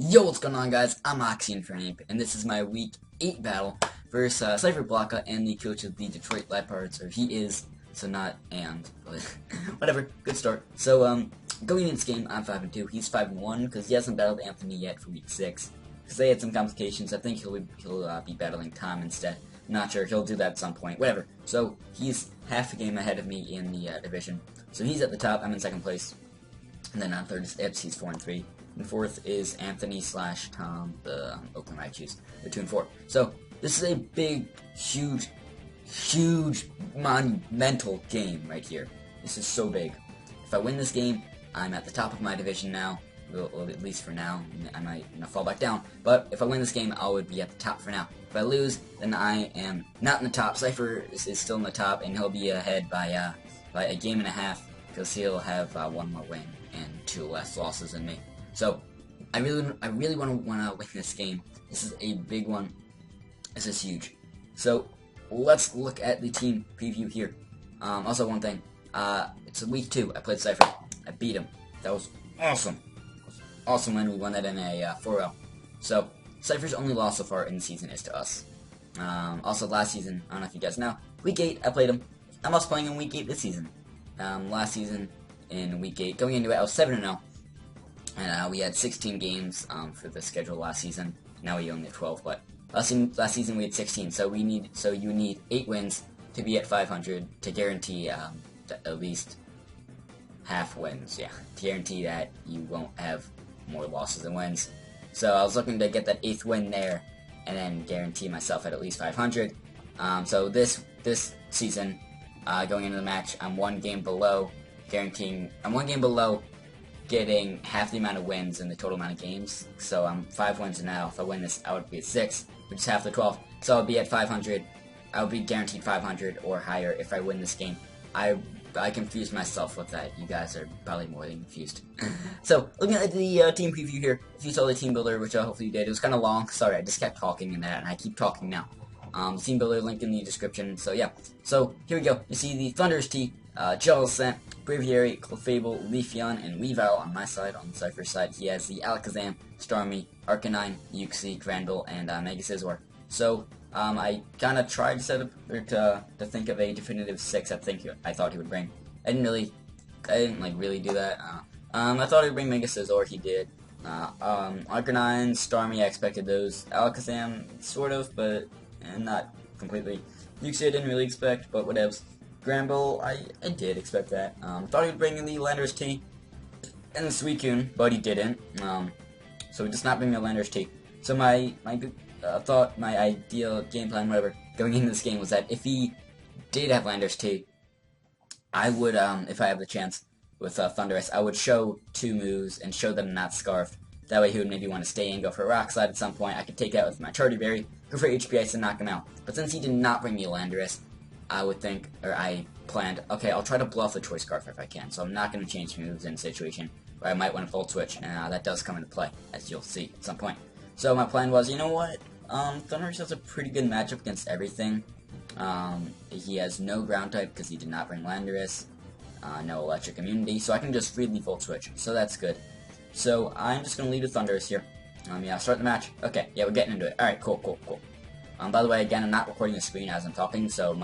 Yo, what's going on, guys? I'm Oxy for Hank, and this is my Week 8 battle versus Cipher and the coach of the Detroit Liepards, or he is, so not and, but whatever, good start. So, going into this game, I'm 5-2, he's 5-1, because he hasn't battled Anthony yet for Week 6, because they had some complications. I think he'll be battling Tom instead. I'm not sure, he'll do that at some point, whatever. So, he's half a game ahead of me in the division. So he's at the top, I'm in second place, and then on third is Ipps, he's 4-3. And fourth is Anthony / Tom, the Oakland Raichus. They're 2-4. So this is a big, huge, monumental game right here. This is so big. If I win this game, I'm at the top of my division now. Well, at least for now. I might fall back down. But if I win this game, I would be at the top for now. If I lose, then I am not in the top. Cipher is still in the top, and he'll be ahead by a game and a half, because he'll have one more win and 2 less losses than me. So, I really want to win this game. This is a big one. This is huge. So, let's look at the team preview here. Also, one thing. It's week 2. I played Cipher. I beat him. That was awesome. Awesome win. We won that in a 4-0. So, Cipher's only loss so far in the season is to us. Also, last season, I don't know if you guys know, week 8, I played him. I'm also playing in week 8 this season. Last season, in week 8, going into it, I was 7-0. And we had 16 games for the schedule last season. Now we only have 12, but last season we had 16. So you need 8 wins to be at 500 to guarantee at least half wins. Yeah, to guarantee that you won't have more losses than wins. So I was looking to get that 8th win there, and then guarantee myself at least 500. So this season, going into the match, I'm 1 game below getting half the amount of wins in the total amount of games. So I'm 5 wins now. If I win this, I would be at 6, which is half the 12. So I'll be at 500. I would be guaranteed 500 or higher if I win this game. I confused myself with that. You guys are probably more than confused. So looking at the team preview here, if you saw the team builder, which hopefully you did, it was kind of long. Sorry, I just kept talking in that, and I keep talking now. The team builder link in the description. So yeah. So here we go. You see the Thunder's T, Jellicent, Braviary, Clefable, Leafeon, and Weavile on my side. On the Cipher side, he has the Alakazam, Starmie, Arcanine, Uxie, Grandel, and Mega Scizor. So, I kind of tried to set up, or to think of a definitive 6 I thought he would bring. I didn't really do that. I thought he would bring Mega Scizor, he did. Arcanine, Starmie, I expected those. Alakazam, sort of, but not completely. Uxie I didn't really expect, but whatevs. Granbull, I did expect that. Thought he would bring in the Landorus T and the Suicune, but he didn't. So he does not bring the Landorus T. So my ideal game plan, whatever, going into this game was that if he did have Landorus T, I would, if I have the chance with Thundurus, I would show 2 moves and show them not Scarfed. That way he would maybe want to stay and go for a Rock Slide at some point. I could take that with my Charter Berry, go for HP Ice and knock him out. But since he did not bring me a Landorus, I planned, okay, I'll try to bluff the Choice Scarf if I can, so I'm not going to change moves in a situation where I might want to Volt Switch, and that does come into play, as you'll see at some point. So my plan was, you know what, Thundurus has a pretty good matchup against everything. He has no Ground type because he did not bring Landorus, no Electric Immunity, so I can just freely Volt Switch, so that's good. So I'm just going to lead with Thundurus here. Yeah, start the match. Okay, yeah, we're getting into it. Alright, cool. By the way, again, I'm not recording the screen as I'm talking, so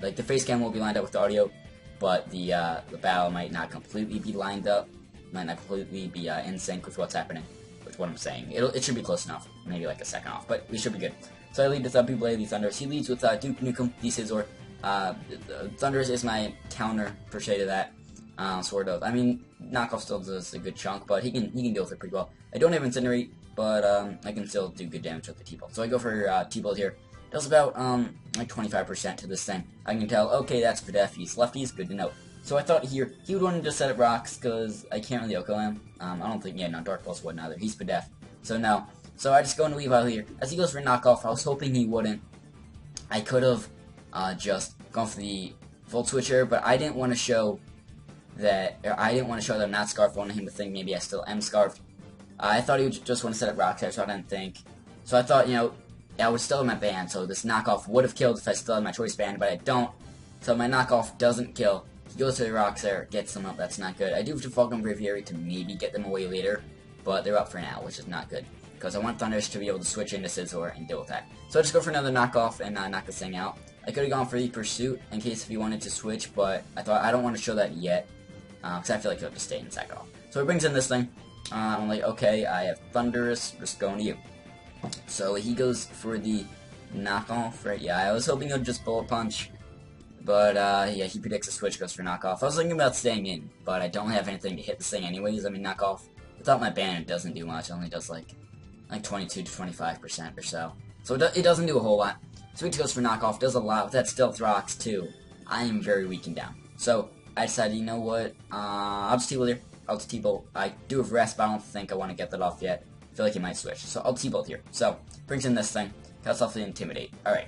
the face cam will be lined up with the audio, but the battle might not completely be lined up, might not completely be in sync with what's happening, with what I'm saying. It should be close enough, maybe like a second off, but we should be good. So I lead with Buble, the Thundurus. He leads with Duke Nukem, the Scizor. Thundurus is my counter, per se, to that, sort of. I mean, Knockoff still does a good chunk, but he can deal with it pretty well. I don't have Incinerate, but I can still do good damage with the T-Bolt. So I go for T-Bolt here. Does about, like 25% to this thing. I can tell, okay, that's for Def, he's lefties, good to know. So I thought here, he would want to just set up rocks, because I can't really OHKO him. I don't think, yeah, no, Dark Pulse wouldn't either, he's for Def. So no. So I just go into Weavile here. As he goes for Knockoff, I was hoping he wouldn't. I could have just gone for the Volt Switcher, but I didn't want to show that, that I'm not Scarfed. I wanted him to think maybe I still am Scarfed. I thought he would just want to set up rocks there, so I didn't think. So I thought, you know, I was still in my band, so this knockoff would have killed if I still had my choice band, but I don't. So my knockoff doesn't kill. He goes to the rocks there, gets them up, that's not good. I do have to Falcon Braviary to maybe get them away later, but they're up for now, which is not good. Because I want Thundurus to be able to switch into Scizor and deal with that. So I just go for another knockoff and knock this thing out. I could have gone for the Pursuit in case if he wanted to switch, but I thought I don't want to show that yet. Because I feel like he'll just stay and sack off. So he brings in this thing. I'm like, okay, I have Thundurus, just going to you. So he goes for the knockoff, right? Yeah, I was hoping he'll just Bullet Punch. But, yeah, he predicts a switch, goes for knockoff. I was thinking about staying in, but I don't have anything to hit this thing anyways. I mean, knockoff, without my ban, it doesn't do much. It only does, like 22 to 25% or so. So it doesn't do a whole lot. Switch goes for knockoff, does a lot. With that Stealth Rocks, too, I am very weakened down. So I decided, you know what, I'll just T-Bolt here. I'll just T-Bolt. I do have Rest, but I don't think I want to get that off yet. I feel like he might switch. So I'll T-Bolt here. So, brings in this thing. Cuts off the Intimidate. Alright.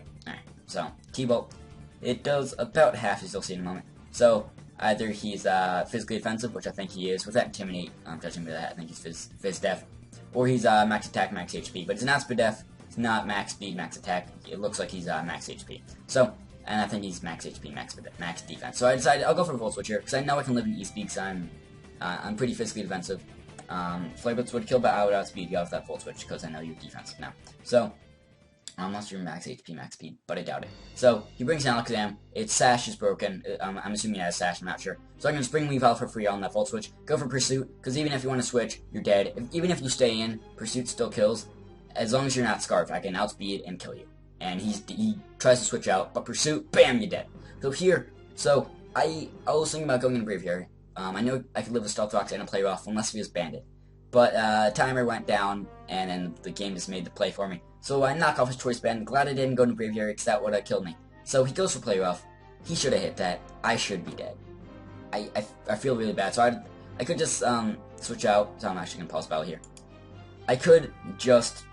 So, T-Bolt. It does about half, as you'll see in a moment. So, either he's physically offensive, which I think he is. With that Intimidate, judging by that, I think he's Phys Def. Or he's max attack, max HP. But he's not Speed Def. It's not max speed, max attack. It looks like he's max HP. So, and I think he's max HP, max defense. So I decided I'll go for a Volt Switch here, because I know I can live in E-Speed, because I'm pretty physically defensive. Flare Blitz would kill, but I would outspeed you out with that Volt Switch, because I know you're defensive now. So, unless you're max HP, max speed, but I doubt it. So, he brings down Alakazam. Its Sash is broken. I'm assuming it has Sash, I'm not sure. So I'm going to Spring Weave out for free on that Volt Switch. Go for Pursuit, because even if you want to switch, you're dead. Even if you stay in, Pursuit still kills. As long as you're not Scarf, I can outspeed and kill you. And he tries to switch out, but Pursuit, bam, you're dead. So here, I was thinking about going in Braviary. I know I could live with Stealth Rocks and a Play Rough, unless he was Bandit. But timer went down, and then the game just made the play for me. So I knock off his Choice Band. Glad I didn't go to Braviary, because that would have killed me. So he goes for Play Rough. He should have hit that. I should be dead. I feel really bad. So I could just switch out. So I'm actually gonna pause battle here. I could just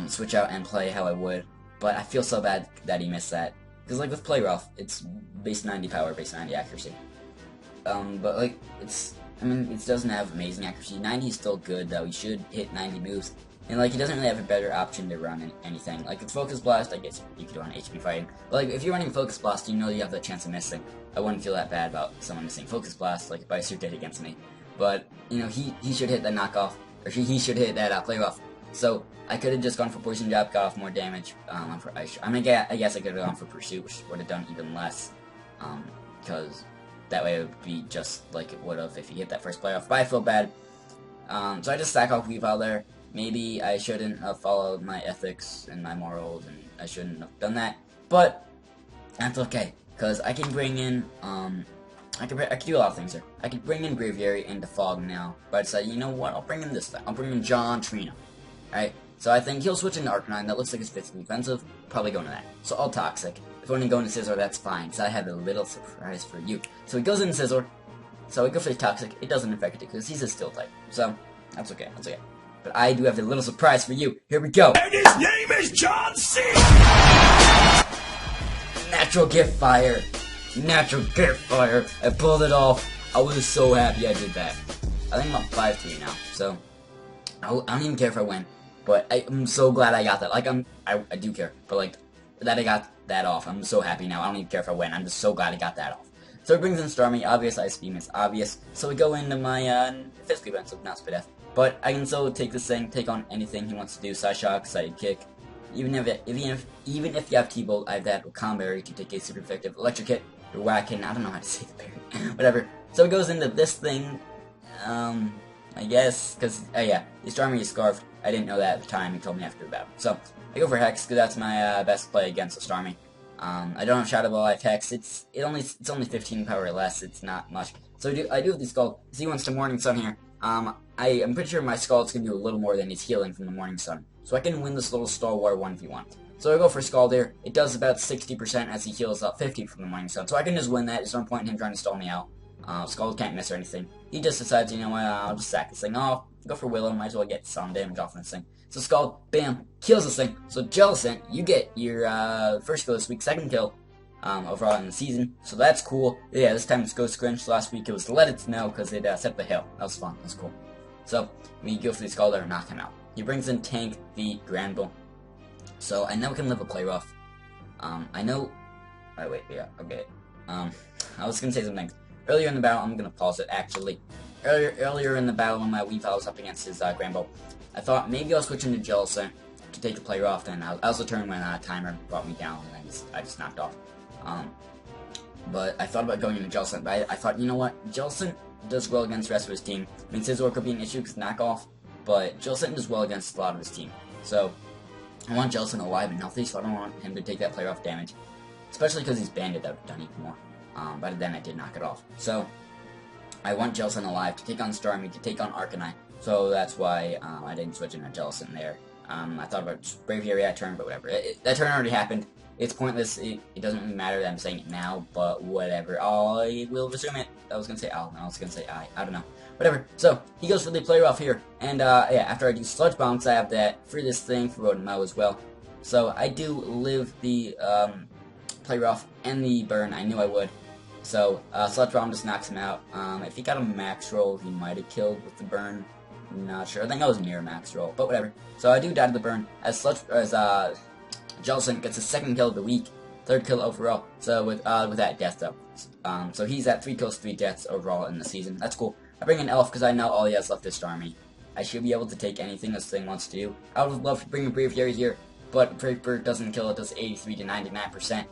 switch out and play how I would, but I feel so bad that he missed that. Because like with Play Rough, it's base 90 power, base 90 accuracy. But like it doesn't have amazing accuracy. 90 is still good though. He should hit 90 moves. And like he doesn't really have a better option to run anything. Like with Focus Blast, I guess you could run HP fighting. But like if you're running Focus Blast, you know you have the chance of missing. I wouldn't feel that bad about someone missing Focus Blast, like if Bison did against me. But you know he should hit that knockoff, or he should hit that Play Rough. So I could have just gone for Poison Jab, got off more damage. I guess I could have gone for Pursuit, which would have done even less. Because that way it would be just like it would have if he hit that first playoff. But I feel bad. So I just stack off Weave out there. Maybe I shouldn't have followed my ethics and my morals, and I shouldn't have done that. But that's okay, because I can bring in I could do a lot of things here. I could bring in Braviary into Fog now, but I decided, you know what? I'll bring in this thing. I'll bring in John Trina. Alright, so I think he'll switch into Arcanine. That looks like it's physically defensive. Probably going to that. So I'll Toxic. If I want to go into Scizor, that's fine, because I have a little surprise for you. So he goes into Scizor. So I go for the Toxic. It doesn't affect it, because he's a Steel type. So, that's okay. That's okay. But I do have a little surprise for you. Here we go. And his name is John C. Natural Gift Fire. Natural Gift Fire. I pulled it off. I was so happy I did that. I think I'm up 5-3 now. So, I don't even care if I win. But I'm so glad I got that. Like, I do care. But, like, that I got that off. I'm so happy now. I don't even care if I win. I'm just so glad I got that off. So it brings in Starmie. Obvious Ice Beam is obvious. So we go into my physically defensive, not Speed F. But I can still take this thing, take on anything he wants to do. Side Shock, Side Kick. Even if you have T-Bolt, I have that Comberry to take a super effective Electric Hit or Whack Hit. I don't know how to say the berry. Whatever. So it goes into this thing. I guess, because, yeah, the Starmie is Scarfed. I didn't know that at the time. He told me after the battle. So I go for Hex, because that's my best play against the Starmie. I don't have Shadow Ball, I have Hex. It's only 15 power less. It's not much. So I do have the Scald. He wants to Morning Sun here. I'm pretty sure my Scald's gonna do a little more than his healing from the Morning Sun. So I can win this little Star War 1v1. So I go for Scald here. It does about 60% as he heals up 50 from the Morning Sun. So I can just win that. There's no point in him trying to stall me out. Scald can't miss or anything. He just decides, you know what, I'll just sack this thing off. Go for Willow, might as well get some damage off this thing. So Scald, bam, kills this thing. So Jellicent, you get your first kill this week, second kill overall in the season. So that's cool. Yeah, this time it's Ghost Grinch. Last week it was Let It Snow because it set the hill. That was fun. That was cool. So we go for the Scald and knock him out. He brings in Tank the Granbull. So I know I can live a Play Rough. I know. Oh, wait, yeah, okay. I was gonna say something. Earlier in the battle, I'm gonna pause it actually. earlier in the battle when my Weavile was up against his Granbull, I thought maybe I'll switch into Jellicent to take the player off. Then I was the turn when timer brought me down, and then I just knocked off. But I thought about going into Jellicent, but I thought, you know what, Jellicent does well against the rest of his team. I mean, Scizor could be an issue because knockoff, but Jellicent does well against a lot of his team. So I want Jellicent alive and healthy, so I don't want him to take that player off damage, especially because he's banded. That would have done even more. But then I did knock it off. So I want Jellicent alive to take on Starmie, to take on Arcanine. So that's why I didn't switch into Jellicent there. I thought about Braviary that turn, but whatever. That turn already happened. It's pointless. It doesn't really matter that I'm saying it now, but whatever. I will resume it. I was gonna say Al, and I was gonna say I don't know. Whatever. So he goes for the player off here, and yeah, after I do Sludge Bomb, I have that for this thing for Road and Mow as well. So I do live the player off and the burn. I knew I would. So Sludge Bomb just knocks him out. If he got a max roll, he might have killed with the burn. Not sure. I think I was near max roll, but whatever. So I do die to the burn as Jellicent gets his second kill of the week, third kill overall. So with that death though, so he's at 3 kills, 3 deaths overall in the season. That's cool. I bring in Elf because I know all he has left is Starmie. I should be able to take anything this thing wants to do. I would love to bring a Braviary here, but Braviary doesn't kill. It does 83 to 99%,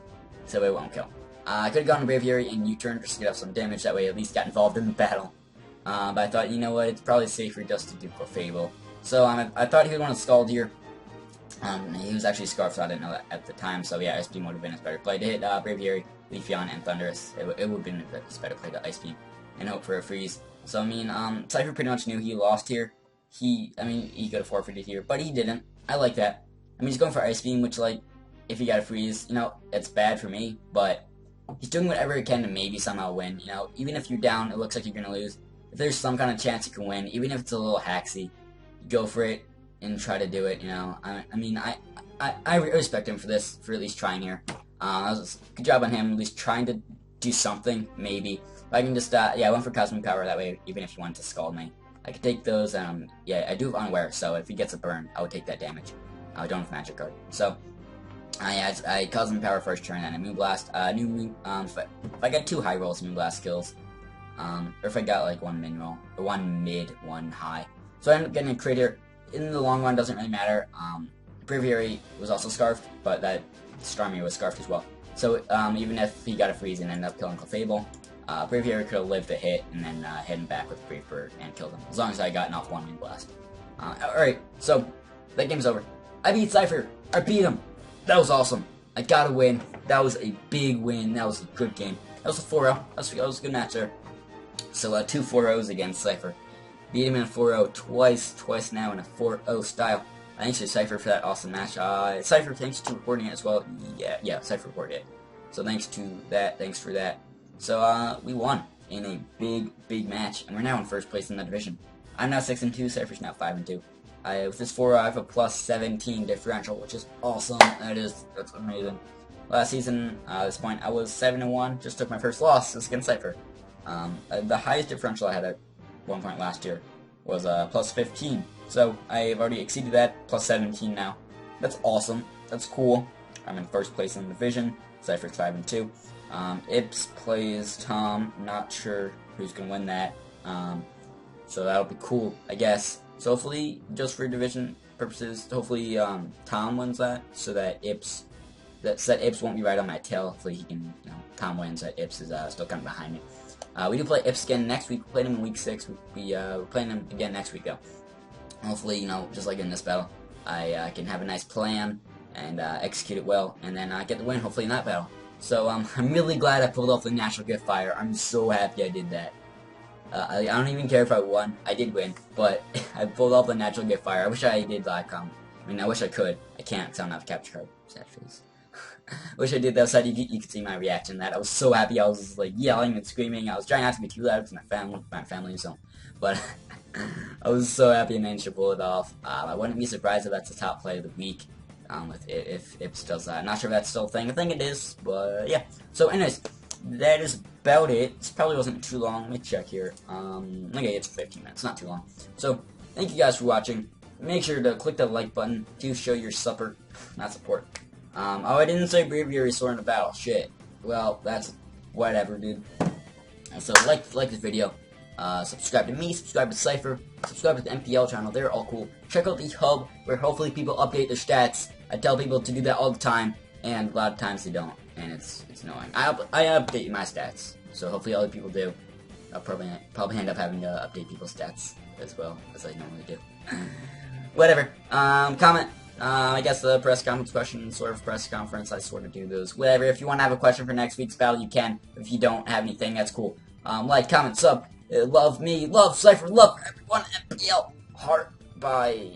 so it won't kill. I could have gone to Braviary and U-turn just to get off some damage. That way, at least got involved in the battle. But I thought, you know what, it's probably safer just to do Clefable. So I thought he would want to Scald here. He was actually Scarf, so I didn't know that at the time. So yeah, Ice Beam would have been his better play to hit Braviary, Leafeon, and Thundurus. It would have been his better play to Ice Beam and hope for a freeze. So I mean, Cipher pretty much knew he lost here. He could have forfeited here, but he didn't. I like that. I mean, he's going for Ice Beam, which like, if he got a freeze, you know, it's bad for me, but he's doing whatever he can to maybe somehow win. You know, even if you're down, it looks like you're gonna lose. If there's some kind of chance you can win, even if it's a little hacksy, go for it and try to do it. You know, I respect him for this, for at least trying here. Good job on him, at least trying to do something, maybe. If I can just, yeah, I went for Cosmic Power that way, even if he wanted to Scald me. I could take those, yeah, I do have Unaware, so if he gets a burn, I would take that damage. I don't have Magic Card. So, I Cosmic Power first turn, and a Moonblast. If I got 2 high rolls, Moonblast kills. Or if I got like 1 min roll, or 1 mid, 1 high. So I ended up getting a crit here. In the long run, doesn't really matter. Braviary was also Scarfed, but that Starmie was Scarfed as well. So even if he got a freeze and ended up killing Clefable, Braviary could have lived the hit and then hit him back with Brave Bird and killed him, as long as I got off 1 Moonblast. Alright, so that game's over. I beat Cipher. I beat him. That was awesome. I got a win. That was a big win. That was a good game. That was a 4-0. That was a good match there. So 2 4-0s against Cipher. Beat him in a 4-0 twice now in a 4-0 style. Thanks to Cipher for that awesome match. Cipher, thanks to recording it as well. Yeah, Cipher recorded it. So thanks to that, thanks for that. So we won in a big match, and we're now in first place in the division. I'm now 6-2, Cipher's now 5-2. With this 4-0, I have a plus 17 differential, which is awesome. That's amazing. Last season, at this point, I was 7-1, just took my first loss against Cipher. The highest differential I had at one point last year was plus 15. So I've already exceeded that, plus 17 now. That's awesome. That's cool. I'm in first place in the division. Cipher's 5-2. Ips plays Tom. Not sure who's gonna win that. So that'll be cool, I guess. So hopefully, just for division purposes, hopefully Tom wins that, so that Ips won't be right on my tail. Hopefully he can, you know, Tom wins. That Ips is still kind of behind me. We do play Ips again next week. We played him in week 6. We're playing him again next week, though. Hopefully, you know, just like in this battle, I can have a nice plan and execute it well, and then get the win, hopefully, in that battle. So, I'm really glad I pulled off the Natural Gift Fire. I'm so happy I did that. I don't even care if I won. I did win, but I pulled off the Natural Gift Fire. I wish I did I mean, I wish I could. I can't, because I don't have a capture card. Sad face. Wish I did that, so you could see my reaction to that. I was so happy. I was like yelling and screaming. I was trying not to be too loud because my family, so. But I was so happy I managed to pull it off. I wouldn't be surprised if that's the top play of the week. If Ips does that. I'm not sure if that's still a thing. I think it is, but yeah. So anyways, that is about it. This probably wasn't too long. Let me check here. Okay, it's 15 minutes. Not too long. So thank you guys for watching. Make sure to click the like button to show your support. Not support. Oh, I didn't say Braviary Sword in a battle. Shit. Well, that's whatever, dude. So like this video. Subscribe to me, subscribe to Cipher, subscribe to the MPL channel. They're all cool. Check out the hub, where hopefully people update their stats. I tell people to do that all the time, and a lot of times they don't, and it's annoying. I update my stats, so hopefully other people do. I'll probably end up having to update people's stats as well, as I normally do. Whatever. Comment. I guess the press conference question, sort of press conference, I sort of do those. Whatever. If you want to have a question for next week's battle, you can. If you don't have anything, that's cool. Like, comment, sub. Love me, love Cipher, love everyone. MPL. Heart. Bye.